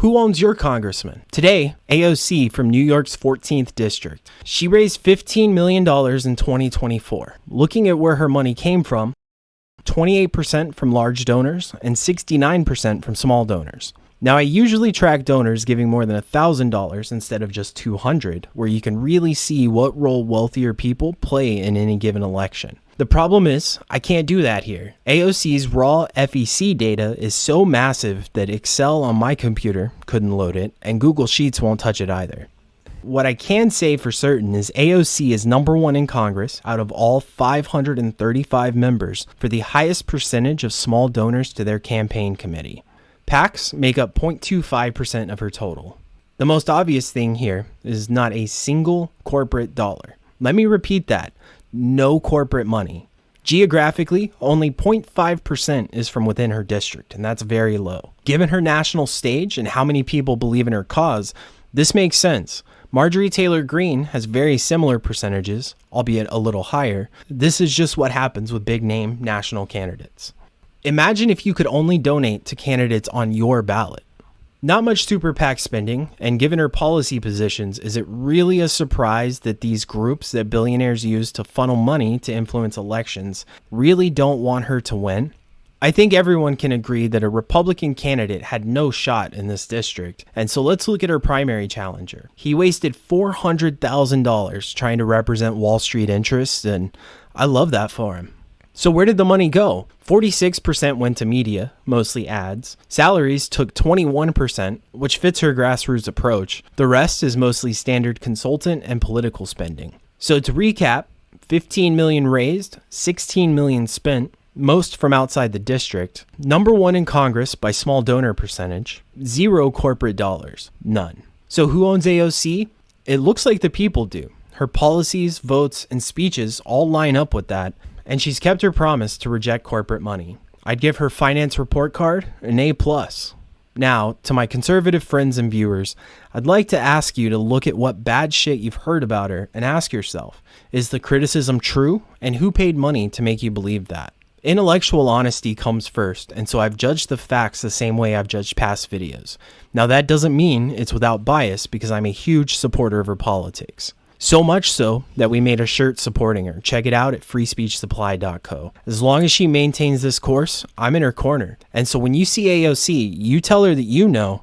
Who owns your congressman? Today, AOC from New York's 14th District. She raised $15 million in 2024. Looking at where her money came from, 28% from large donors and 69% from small donors. Now, I usually track donors giving more than $1,000 instead of just $200, where you can really see what role wealthier people play in any given election. The problem is, I can't do that here. AOC's raw FEC data is so massive that Excel on my computer couldn't load it, and Google Sheets won't touch it either. What I can say for certain is AOC is number one in Congress out of all 535 members for the highest percentage of small donors to their campaign committee. PACs make up 0.25% of her total. The most obvious thing here is not a single corporate dollar. Let me repeat that. No corporate money. Geographically, only 0.5% is from within her district, and that's very low. Given her national stage and how many people believe in her cause, this makes sense. Marjorie Taylor Greene has very similar percentages, albeit a little higher. This is just what happens with big-name national candidates. Imagine if you could only donate to candidates on your ballot. Not much super PAC spending, and given her policy positions, is it really a surprise that these groups that billionaires use to funnel money to influence elections really don't want her to win? I think everyone can agree that a Republican candidate had no shot in this district, and so let's look at her primary challenger. He wasted $400,000 trying to represent Wall Street interests, and I love that for him. So where did the money go? 46% went to media, mostly ads. Salaries took 21%, which fits her grassroots approach. The rest is mostly standard consultant and political spending. So to recap, 15 million raised, 16 million spent, most from outside the district. Number one in Congress by small donor percentage. 0 corporate dollars. None. So who owns AOC? It looks like the people do. Her policies, votes, and speeches all line up with that. And she's kept her promise to reject corporate money. I'd give her finance report card an A+. Now, to my conservative friends and viewers, I'd like to ask you to look at what bad shit you've heard about her and ask yourself, is the criticism true? And who paid money to make you believe that? Intellectual honesty comes first, and so I've judged the facts the same way I've judged past videos. Now, that doesn't mean it's without bias because I'm a huge supporter of her politics. So much so that we made a shirt supporting her. Check it out at freespeechsupply.co. As long as she maintains this course, I'm in her corner. And so when you see AOC, you tell her that you know